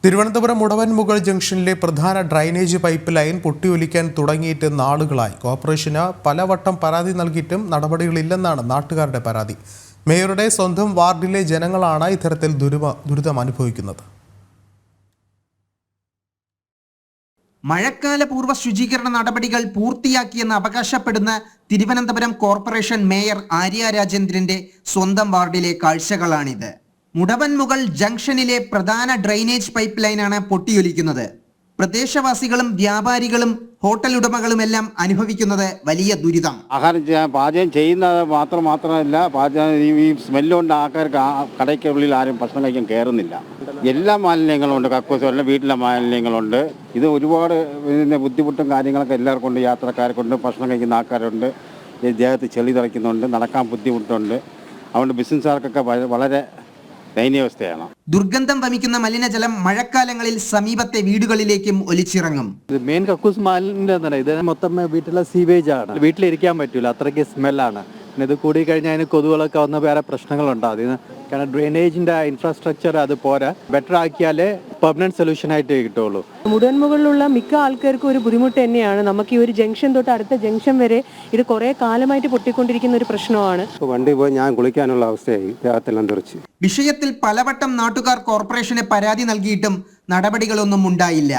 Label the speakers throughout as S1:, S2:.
S1: തിരുവനന്തപുരം മുടവൻമുകൾ ജംഗ്ഷനിലെ പ്രധാന drainage pipe line പൊട്ടിയൊലിക്കാൻ തുടങ്ങിയിട്ട് നാളുകളായി. കോർപ്പറേഷന് പലവട്ടം പരാതി നൽകിയിട്ടും നടപടികളില്ലെന്നാണ് നാട്ടുകാരുടെ പരാതി. മേയറുടെ സ്വന്തം വാർഡിലെ ജനങ്ങളാണ് ഇത്തരത്തിൽ ദുരിതം അനുഭവിക്കുന്നത്.
S2: മഴക്കാല പൂർവ്വ ശുചീകരണ നടപടികൾ പൂർത്തിയാക്കിയെന്ന് അവകാശപ്പെടുന്ന തിരുവനന്തപുരം കോർപ്പറേഷൻ മേയർ ആര്യ രാജേന്ദ്രന്റെ സ്വന്തം വാർഡിലെ കാഴ്ചകളാണിത്. മുടവൻമുകൾ ജംഗ്ഷനിലെ പ്രധാന ഡ്രെയിനേജ് പൈപ്പ് ലൈനാണ് പൊട്ടിയൊലിക്കുന്നത്. പ്രദേശവാസികളും വ്യാപാരികളും ഹോട്ടൽ ഉടമകളുമെല്ലാം അനുഭവിക്കുന്നത് വലിയ ദുരിതം.
S3: ആഹാരം പാചകം ചെയ്യുന്നത് മാത്രമല്ല, ഈ സ്മെല്ലുകൊണ്ട് ആൾക്കാർക്ക് കടയ്ക്കുള്ളിൽ ആരും ഭക്ഷണം കഴിക്കാൻ കയറുന്നില്ല. എല്ലാ മാലിന്യങ്ങളുണ്ട്, കക്കൂസുള്ള വീട്ടിലെ മാലിന്യങ്ങളുണ്ട്. ഇത് ഒരുപാട് ബുദ്ധിമുട്ടും കാര്യങ്ങളൊക്കെ എല്ലാവർക്കും ഉണ്ട്. യാത്രക്കാർക്കുണ്ട്, ഭക്ഷണം കഴിക്കുന്ന ആൾക്കാരുണ്ട്, ദേഹത്ത് ചെളി തറയ്ക്കുന്നുണ്ട്, നടക്കാൻ ബുദ്ധിമുട്ടുണ്ട്. അതുകൊണ്ട് ബിസിനസ്സുകാർക്കൊക്കെ വളരെ ദയനീയാവസ്ഥയാണ്.
S2: ദുർഗന്ധം വമിക്കുന്ന മലിനജലം മഴക്കാലങ്ങളിൽ സമീപത്തെ വീടുകളിലേക്കും ഒലിച്ചിറങ്ങും.
S4: മെയിൻ കക്കൂസ് മാലിന്യം ഇത് മൊത്തം വീട്ടിലെ സീവേജ് ആണ്. വീട്ടിലിരിക്കാൻ പറ്റൂല, അത്രയ്ക്ക് സ്മെല്ലാണ്. ഇത് കൂടി കഴിഞ്ഞാൽ അതിന് കൊതുകുകളൊക്കെ വന്ന് വേറെ പ്രശ്നങ്ങളുണ്ടാകും. കാരണം ഡ്രെയിനേജിന്റെ ഇൻഫ്രാസ്ട്രക്ചർ അത് പോരാ. ബെറ്റർ ആക്കിയാലേ പെർമനന്റ് സൊല്യൂഷൻ ആയിട്ട് കിട്ടുള്ളൂ.
S5: മുടവൻമുകളിലുള്ള മിക്ക ആൾക്കാർക്കും ഒരു ബുദ്ധിമുട്ട് തന്നെയാണ്. നമുക്ക് ഈ ഒരു ജംഗ്ഷൻ തൊട്ട് അടുത്ത ജംഗ്ഷൻ വരെ ഇത് കുറെ കാലമായിട്ട് പൊട്ടിക്കൊണ്ടിരിക്കുന്ന ഒരു പ്രശ്നമാണ്.
S6: വണ്ടി പോയി ഞാൻ കുളിക്കാനുള്ള അവസ്ഥയായി, ദേഹത്തെല്ലാം തെറിച്ച്.
S2: വിഷയത്തിൽ പലവട്ടം നാട്ടുകാർ കോർപ്പറേഷന് പരാതി നൽകിയിട്ടും നടപടികളൊന്നും ഉണ്ടായില്ല.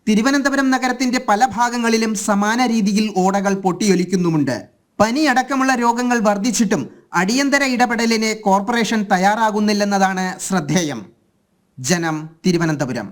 S2: തിരുവനന്തപുരം നഗരത്തിന്റെ പല ഭാഗങ്ങളിലും സമാന രീതിയിൽ ഓടകൾ പൊട്ടിയൊലിക്കുന്നുമുണ്ട്. പനി അടക്കമുള്ള രോഗങ്ങൾ വർദ്ധിച്ചിട്ടും അടിയന്തര ഇടപെടലിന് കോർപ്പറേഷൻ തയ്യാറാകുന്നില്ലെന്നതാണ് ശ്രദ്ധേയം. ജനം, തിരുവനന്തപുരം.